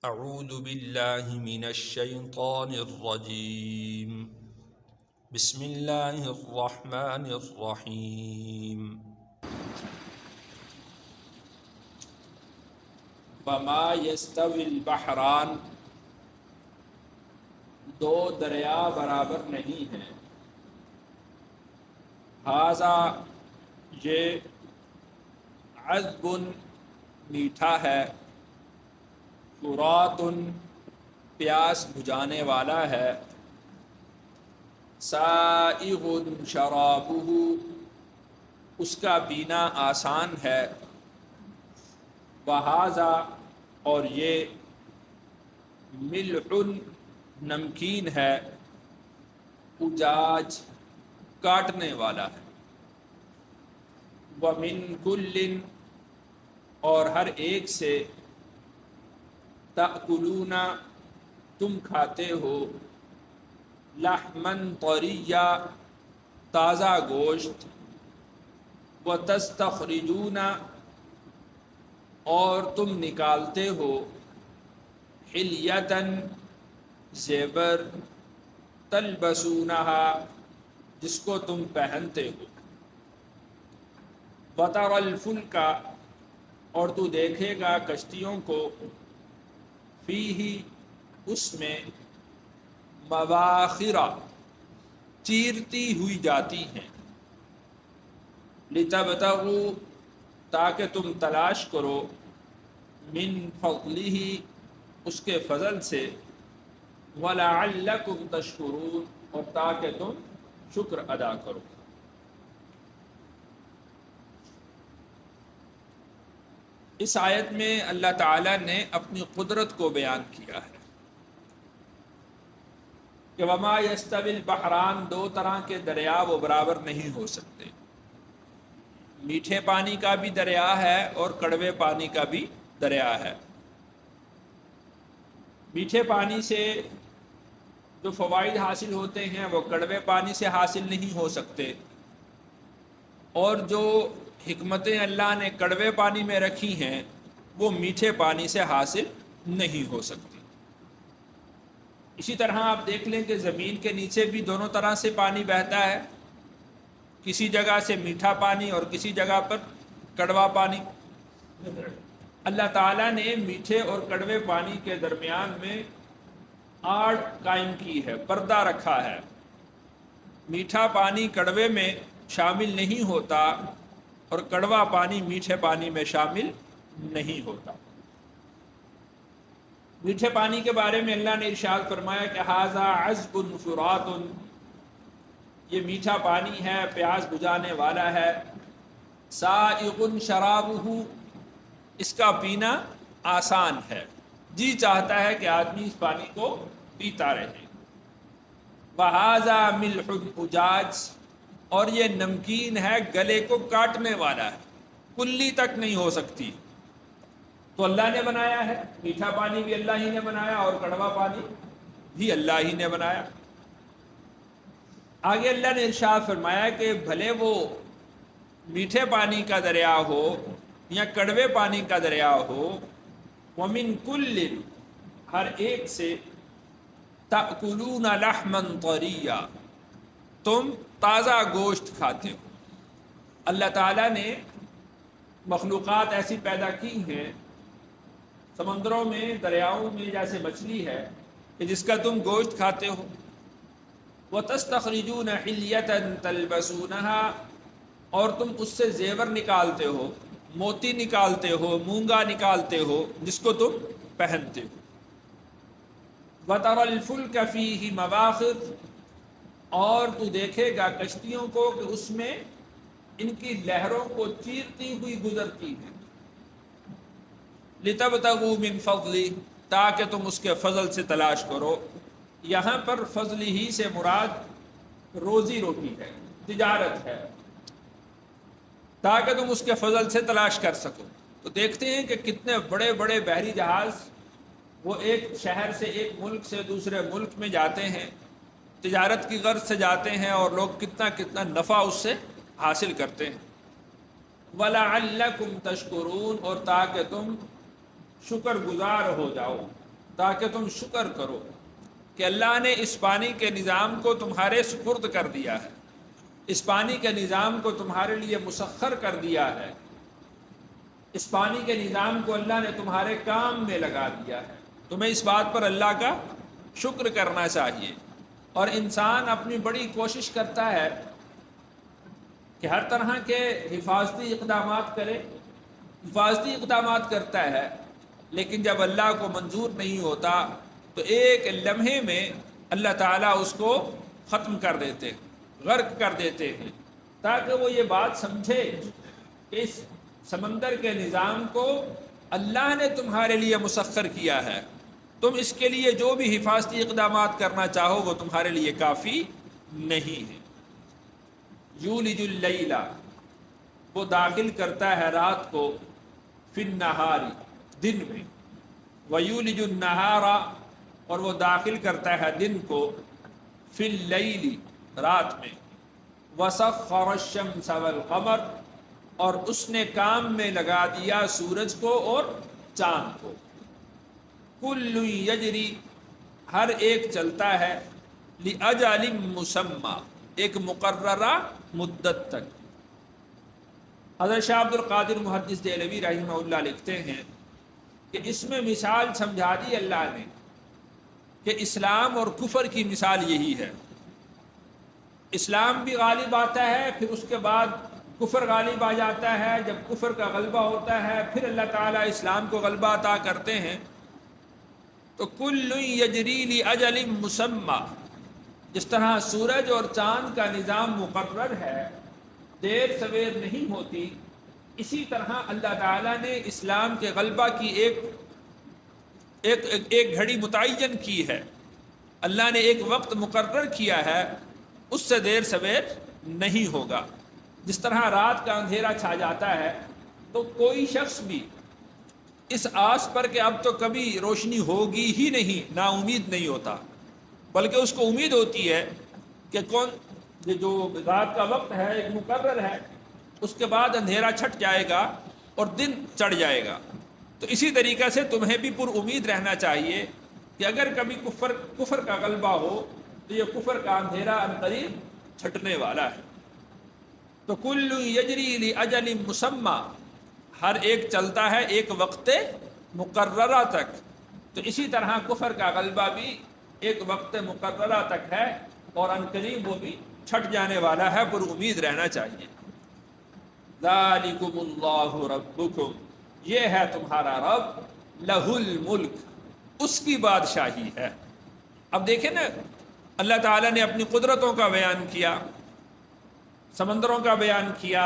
اعوذ باللہ من الشیطان الرجیم بسم اللہ الرحمن الرحیم وما یستوی البحران، دو دریا برابر نہیں ہیں. ھذا، یہ عذب میٹھا ہے، فرات پیاس بجھانے والا ہے، سائغ شرابہ اس کا پینا آسان ہے، وھذا اور یہ ملح نمکین ہے، اجاج کاٹنے والا ہے، ومن کل اور ہر ایک سے، تأکلون تم کھاتے ہو، لحمن طریا تازہ گوشت، وتستخرجون اور تم نکالتے ہو، حلیتن زیور، تلبسونہا جس کو تم پہنتے ہو، وتری الفلک اور تو دیکھے گا کشتیوں کو، فیہ اس میں، مواخر چیرتی ہوئی جاتی ہیں، لتبتغوا تاکہ تم تلاش کرو، من فضلہ اس کے فضل سے، ولعلکم تشکرون اور تاکہ تم شکر ادا کرو. اس آیت میں اللہ تعالیٰ نے اپنی قدرت کو بیان کیا ہے کہ وما یستوی البحران، دو طرح کے دریا وہ برابر نہیں ہو سکتے. میٹھے پانی کا بھی دریا ہے اور کڑوے پانی کا بھی دریا ہے. میٹھے پانی سے جو فوائد حاصل ہوتے ہیں وہ کڑوے پانی سے حاصل نہیں ہو سکتے، اور جو حکمتیں اللہ نے کڑوے پانی میں رکھی ہیں وہ میٹھے پانی سے حاصل نہیں ہو سکتی. اسی طرح آپ دیکھ لیں کہ زمین کے نیچے بھی دونوں طرح سے پانی بہتا ہے، کسی جگہ سے میٹھا پانی اور کسی جگہ پر کڑوا پانی. اللہ تعالیٰ نے میٹھے اور کڑوے پانی کے درمیان میں آڑ قائم کی ہے، پردہ رکھا ہے. میٹھا پانی کڑوے میں شامل نہیں ہوتا اور کڑوا پانی میٹھے پانی میں شامل نہیں ہوتا. میٹھے پانی کے بارے میں اللہ نے ارشاد فرمایا کہ ھذا عذب فرات، یہ میٹھا پانی ہے، پیاس بجھانے والا ہے، سائغ شرابہ اس کا پینا آسان ہے، جی چاہتا ہے کہ آدمی اس پانی کو پیتا رہے. وھذا ملح اجاج اور یہ نمکین ہے، گلے کو کاٹنے والا ہے، کلی تک نہیں ہو سکتی. تو اللہ نے بنایا ہے، میٹھا پانی بھی اللہ ہی نے بنایا اور کڑوا پانی بھی اللہ ہی نے بنایا. آگے اللہ نے ارشاد فرمایا کہ بھلے وہ میٹھے پانی کا دریا ہو یا کڑوے پانی کا دریا ہو، ومن کل ہر ایک سے، تأکلون لحما طریا تم تازہ گوشت کھاتے ہو. اللہ تعالیٰ نے مخلوقات ایسی پیدا کی ہیں، سمندروں میں، دریاؤں میں، جیسے مچھلی ہے کہ جس کا تم گوشت کھاتے ہو. وَتَسْتَخْرِجُونَ حِلْيَةً تَلْبَسُونَهَا اور تم اس سے زیور نکالتے ہو، موتی نکالتے ہو، مونگا نکالتے ہو جس کو تم پہنتے ہو. وَتَرَى الْفُلْكَ فِيهِ مَوَاخِرَ اور تو دیکھے گا کشتیوں کو کہ اس میں ان کی لہروں کو چیرتی ہوئی گزرتی ہیں. لِتَبْتَغُوا مِنْ فَضْلِهِ تاکہ تم اس کے فضل سے تلاش کرو. یہاں پر فضل ہی سے مراد روزی روٹی ہے، تجارت ہے، تاکہ تم اس کے فضل سے تلاش کر سکو. تو دیکھتے ہیں کہ کتنے بڑے بڑے بحری جہاز وہ ایک شہر سے، ایک ملک سے دوسرے ملک میں جاتے ہیں، تجارت کی غرض سے جاتے ہیں، اور لوگ کتنا کتنا نفع اس سے حاصل کرتے ہیں. وَلَعَلَّكُمْ تَشْكُرُونَ اور تاکہ تم شکر گزار ہو جاؤ. تاکہ تم شکر کرو کہ اللہ نے اس پانی کے نظام کو تمہارے سپرد کر دیا ہے، اس پانی کے نظام کو تمہارے لیے مسخر کر دیا ہے، اس پانی کے نظام کو اللہ نے تمہارے کام میں لگا دیا ہے۔ تمہیں اس بات پر اللہ کا شکر کرنا چاہیے۔ اور انسان اپنی بڑی کوشش کرتا ہے کہ ہر طرح کے حفاظتی اقدامات کرے، حفاظتی اقدامات کرتا ہے، لیکن جب اللہ کو منظور نہیں ہوتا تو ایک لمحے میں اللہ تعالیٰ اس کو ختم کر دیتے ہیں، غرق کر دیتے ہیں، تاکہ وہ یہ بات سمجھے کہ اس سمندر کے نظام کو اللہ نے تمہارے لیے مسخر کیا ہے، تم اس کے لیے جو بھی حفاظتی اقدامات کرنا چاہو وہ تمہارے لیے کافی نہیں ہے۔ یولج اللیل، وہ داخل کرتا ہے رات کو، فی النہار، دن میں، ویولج النہار، اور وہ داخل کرتا ہے دن کو، فی اللیل، رات میں، وسخر الشمس والقمر، اور اس نے کام میں لگا دیا سورج کو اور چاند کو، کل یجری، ہر ایک چلتا ہے، لأجل مسمى، ایک مقررہ مدت تک۔ حضرت شاہ عبد القادر محدث دہلوی رحمہ اللہ لکھتے ہیں کہ اس میں مثال سمجھا دی اللہ نے کہ اسلام اور کفر کی مثال یہی ہے، اسلام بھی غالب آتا ہے، پھر اس کے بعد کفر غالب آ جاتا ہے، جب کفر کا غلبہ ہوتا ہے پھر اللہ تعالیٰ اسلام کو غلبہ عطا کرتے ہیں۔ تو کل یجری لاجل مسمى، جس طرح سورج اور چاند کا نظام مقرر ہے، دیر سویر نہیں ہوتی، اسی طرح اللہ تعالیٰ نے اسلام کے غلبہ کی ایک گھڑی متعین کی ہے، اللہ نے ایک وقت مقرر کیا ہے، اس سے دیر سویر نہیں ہوگا۔ جس طرح رات کا اندھیرا چھا جاتا ہے تو کوئی شخص بھی اس آس پر کہ اب تو کبھی روشنی ہوگی ہی نہیں، نا امید نہیں ہوتا، بلکہ اس کو امید ہوتی ہے کہ یہ جو رات کا وقت ہے ایک مقرر ہے، اس کے بعد اندھیرا چھٹ جائے گا اور دن چڑھ جائے گا۔ تو اسی طریقے سے تمہیں بھی پر امید رہنا چاہیے کہ اگر کبھی کفر کا غلبہ ہو تو یہ کفر کا اندھیرا عنقریب چھٹنے والا ہے۔ تو کل یجری لاجل مسمى، ہر ایک چلتا ہے ایک وقت مقررہ تک، تو اسی طرح کفر کا غلبہ بھی ایک وقت مقررہ تک ہے اور عنقریب وہ بھی چھٹ جانے والا ہے، پر امید رہنا چاہیے۔ ذالکم اللہ ربکم، یہ ہے تمہارا رب، لہ الملک، اس کی بادشاہی ہے۔ اب دیکھیں نا، اللہ تعالیٰ نے اپنی قدرتوں کا بیان کیا، سمندروں کا بیان کیا،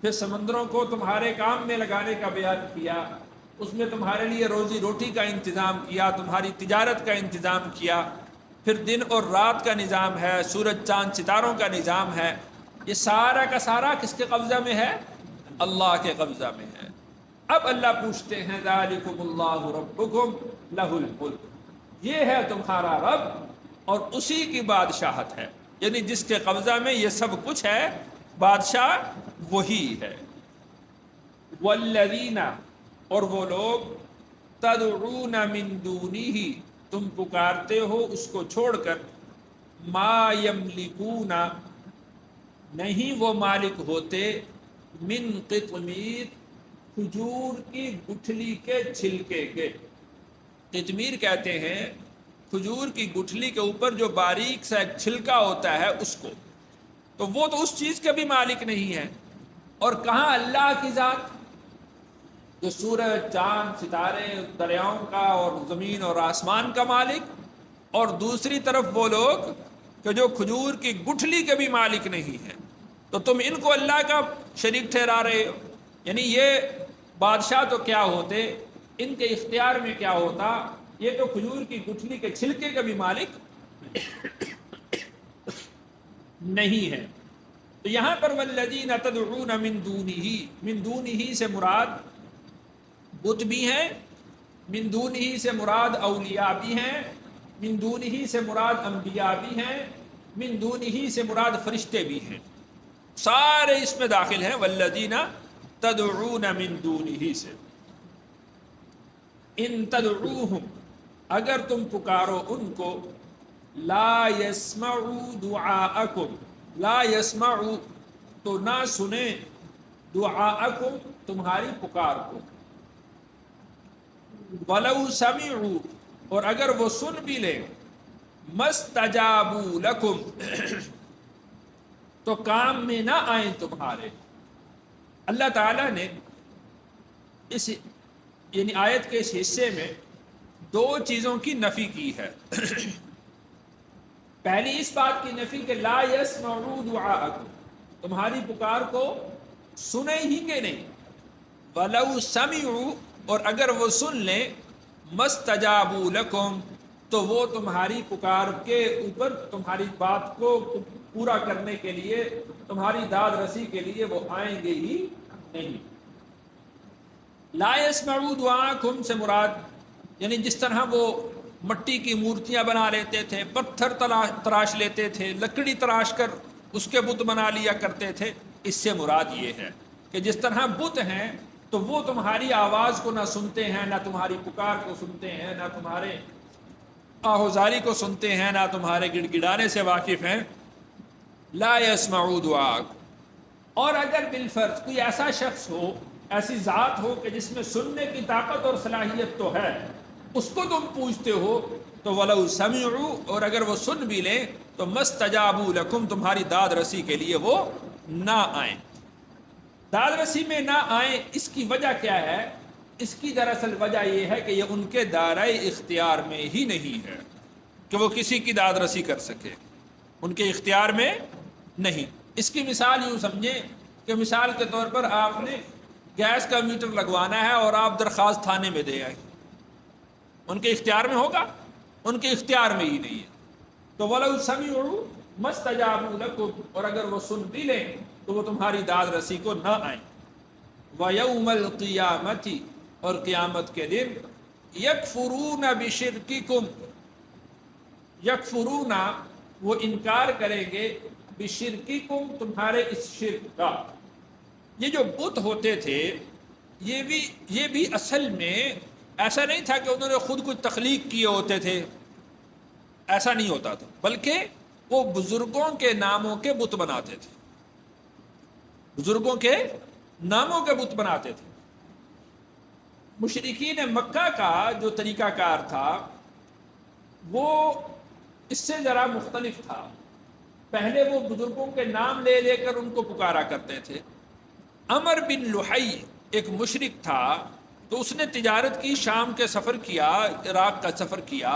پھر سمندروں کو تمہارے کام میں لگانے کا بیان کیا، اس میں تمہارے لیے روزی روٹی کا انتظام کیا، تمہاری تجارت کا انتظام کیا، پھر دن اور رات کا نظام ہے، سورج چاند ستاروں کا نظام ہے، یہ سارا کا سارا کس کے قبضہ میں ہے؟ اللہ کے قبضہ میں ہے۔ اب اللہ پوچھتے ہیں ذالکم اللہ ربکم لہ الملک، یہ ہے تمہارا رب اور اسی کی بادشاہت ہے، یعنی جس کے قبضہ میں یہ سب کچھ ہے، بادشاہ وہی ہے۔ والذین، اور وہ لوگ، تدعون من دونہ، تم پکارتے ہو اس کو چھوڑ کر، ما یملکون، نہیں وہ مالک ہوتے، من قطمیر، کھجور کی گٹھلی کے چھلکے کے۔ قطمیر کہتے ہیں کھجور کی گٹھلی کے اوپر جو باریک سا ایک چھلکا ہوتا ہے اس کو، تو وہ تو اس چیز کے بھی مالک نہیں ہے۔ اور کہاں اللہ کی ذات جو سورج چاند ستارے دریاؤں کا اور زمین اور آسمان کا مالک، اور دوسری طرف وہ لوگ کہ جو کھجور کی گٹھلی کے بھی مالک نہیں ہیں، تو تم ان کو اللہ کا شریک ٹھہرا رہے ہو۔ یعنی یہ بادشاہ تو کیا ہوتے، ان کے اختیار میں کیا ہوتا، یہ تو کھجور کی گٹھلی کے چھلکے کا بھی مالک نہیں ہے۔ تو یہاں پر والذین تدعون من دونہ، من دونہ سے مراد بت بھی ہیں، من دونہ سے مراد اولیاء بھی ہیں، من دونہ سے مراد انبیاء بھی ہیں، من دونہ سے مراد فرشتے بھی ہیں، سارے اس میں داخل ہیں والذین تدعون من دونہ سے۔ ان تدعوہم، اگر تم پکارو ان کو، لا يسمعوا دعاءکم، لا يسمعوا تو نہ سنیں، دعاءکم تمہاری پکار کو، ولو سمعوا اور اگر وہ سن بھی لیں، مستجابوا لکم تو کام میں نہ آئیں تمہارے۔ اللہ تعالیٰ نے اس یعنی آیت کے اس حصے میں دو چیزوں کی نفی کی ہے۔ پہلی اس بات کی نفی کہ لا یسمعوا دعاءکم، تمہاری پکار کو سنیں ہی کہ نہیں، ولو سمعوا اور اگر وہ سن لیں، مستجابوا لکم تو وہ تمہاری پکار کے اوپر تمہاری بات کو پورا کرنے کے لیے، تمہاری داد رسی کے لیے وہ آئیں گے ہی نہیں۔ لا یسمعوا دعاءکم سے مراد یعنی جس طرح وہ مٹی کی مورتیاں بنا لیتے تھے، پتھر تراش لیتے تھے، لکڑی تراش کر اس کے بت بنا لیا کرتے تھے، اس سے مراد یہ ہے کہ جس طرح بت ہیں تو وہ تمہاری آواز کو نہ سنتے ہیں، نہ تمہاری پکار کو سنتے ہیں، نہ تمہارے آہوزاری کو سنتے ہیں، نہ تمہارے گڑ گڑانے سے واقف ہیں۔ لا یسمعوا دعاءکم، اور اگر بالفرض کوئی ایسا شخص ہو، ایسی ذات ہو کہ جس میں سننے کی طاقت اور صلاحیت تو ہے، اس کو تم پوچھتے ہو تو ولو سمعوا اور اگر وہ سن بھی لیں تو مستجابوا لکم تمہاری داد رسی کے لیے وہ نہ آئیں۔ داد رسی میں نہ آئیں اس کی وجہ کیا ہے؟ اس کی دراصل وجہ یہ ہے کہ یہ ان کے دائرۂ اختیار میں ہی نہیں ہے کہ وہ کسی کی داد رسی کر سکے، ان کے اختیار میں نہیں۔ اس کی مثال یوں سمجھیں کہ مثال کے طور پر آپ نے گیس کا میٹر لگوانا ہے اور آپ درخواست تھانے میں دے آئیں، ان کے اختیار میں ہوگا؟ ان کے اختیار میں ہی نہیں ہے۔ تو وَلَوْ سَمِعُوا مَسْتَجَابُوا لَكُمْ اور اگر وہ سن بھی لیں تو وہ تمہاری داد رسی کو نہ آئیں۔ وَيَوْمَ الْقِيَامَةِ اور قیامت کے دن يَكْفُرُونَ بِشِرْكِكُمْ، یکفرون وہ انکار کریں گے، بشرککم تمہارے اس شرک کا۔ یہ جو بت ہوتے تھے یہ بھی اصل میں ایسا نہیں تھا کہ انہوں نے خود کچھ تخلیق کیے ہوتے تھے، ایسا نہیں ہوتا تھا، بلکہ وہ بزرگوں کے ناموں کے بت بناتے تھے، بزرگوں کے ناموں کے بت بناتے تھے۔ مشرکین مکہ کا جو طریقہ کار تھا وہ اس سے ذرا مختلف تھا۔ پہلے وہ بزرگوں کے نام لے لے کر ان کو پکارا کرتے تھے۔ عمر بن لحی ایک مشرک تھا، تو اس نے تجارت کی، شام کے سفر کیا، عراق کا سفر کیا،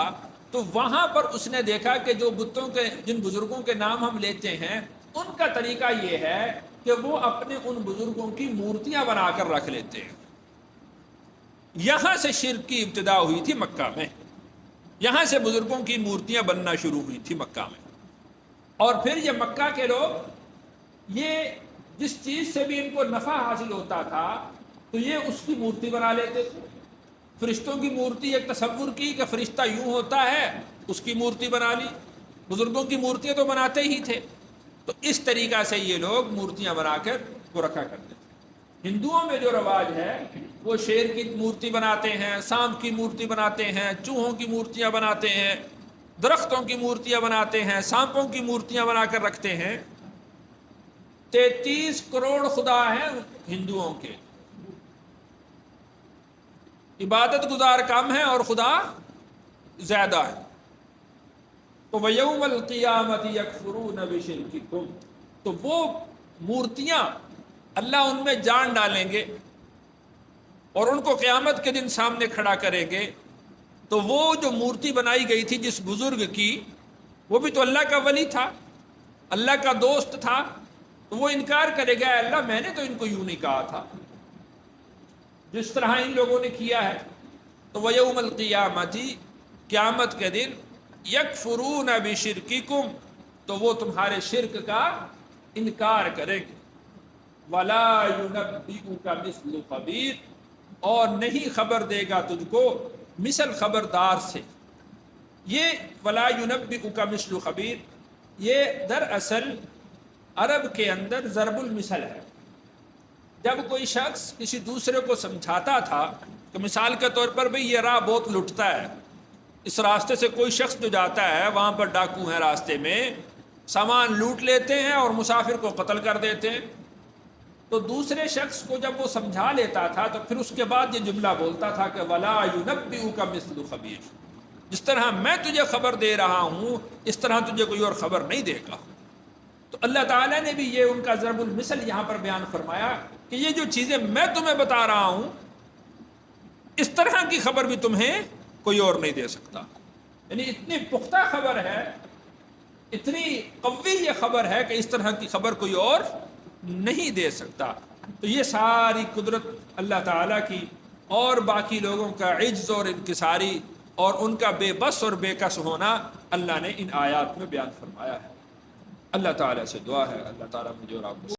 تو وہاں پر اس نے دیکھا کہ جو بتوں کے جن بزرگوں کے نام ہم لیتے ہیں ان کا طریقہ یہ ہے کہ وہ اپنے ان بزرگوں کی مورتیاں بنا کر رکھ لیتے ہیں۔ یہاں سے شرک کی ابتدا ہوئی تھی مکہ میں، یہاں سے بزرگوں کی مورتیاں بننا شروع ہوئی تھی مکہ میں۔ اور پھر یہ مکہ کے لوگ یہ جس چیز سے بھی ان کو نفع حاصل ہوتا تھا تو یہ اس کی مورتی بنا لیتے تھے۔ فرشتوں کی مورتی ایک تصور کی کہ فرشتہ یوں ہوتا ہے، اس کی مورتی بنا لی، بزرگوں کی مورتیاں تو بناتے ہی تھے، تو اس طریقہ سے یہ لوگ مورتیاں بنا کر وہ رکھا کرتے تھے۔ ہندوؤں میں جو رواج ہے وہ شیر کی مورتی بناتے ہیں، سانپ کی مورتی بناتے ہیں، چوہوں کی مورتیاں بناتے ہیں، درختوں کی مورتیاں بناتے ہیں، سانپوں کی مورتیاں بنا کر رکھتے ہیں۔ 33 کروڑ خدا ہیں ہندوؤں کے، عبادت گزار کم ہے اور خدا زیادہ ہے۔ تو وَيَوْمَ الْقِيَامَةِ يَكْفُرُونَ بِشِرْكِكُمْ، تو وہ مورتیاں اللہ ان میں جان ڈالیں گے اور ان کو قیامت کے دن سامنے کھڑا کریں گے۔ تو وہ جو مورتی بنائی گئی تھی جس بزرگ کی، وہ بھی تو اللہ کا ولی تھا، اللہ کا دوست تھا، تو وہ انکار کرے گا، اے اللہ میں نے تو ان کو یوں نہیں کہا تھا جس طرح ان لوگوں نے کیا ہے۔ تو وَيَوْمَ الْقِيَامَةِ قیامت کے دن يَكْفُرُونَ بِشِرْكِكُمْ تو وہ تمہارے شرک کا انکار کریں گے۔ وَلَا يُنَبِّئُكَ مِثْلُ خَبِيرٍ اور نہیں خبر دے گا تجھ کو مثل خبردار سے۔ یہ وَلَا يُنَبِّئُكَ مِثْلُ خَبِيرٍ یہ دراصل عرب کے اندر ضرب المثل ہے۔ جب کوئی شخص کسی دوسرے کو سمجھاتا تھا کہ مثال کے طور پر بھئی یہ راہ بہت لٹتا ہے، اس راستے سے کوئی شخص جو جاتا ہے وہاں پر ڈاکو ہیں راستے میں، سامان لوٹ لیتے ہیں اور مسافر کو قتل کر دیتے ہیں، تو دوسرے شخص کو جب وہ سمجھا لیتا تھا تو پھر اس کے بعد یہ جملہ بولتا تھا کہ وَلَا يُنَبِّئُكَ مِثْلُ خَبِيرٍ، جس طرح میں تجھے خبر دے رہا ہوں اس طرح تجھے کوئی اور خبر نہیں دے گا۔ تو اللہ تعالیٰ نے بھی یہ ان کا ضرب المثل یہاں پر بیان فرمایا کہ یہ جو چیزیں میں تمہیں بتا رہا ہوں اس طرح کی خبر بھی تمہیں کوئی اور نہیں دے سکتا، یعنی اتنی پختہ خبر ہے، اتنی قوی یہ خبر ہے کہ اس طرح کی خبر کوئی اور نہیں دے سکتا۔ تو یہ ساری قدرت اللہ تعالیٰ کی اور باقی لوگوں کا عجز اور انکساری اور ان کا بے بس اور بے کس ہونا اللہ نے ان آیات میں بیان فرمایا ہے۔ اللہ تعالیٰ سے دعا ہے اللہ تعالیٰ مجھے اور آپ کو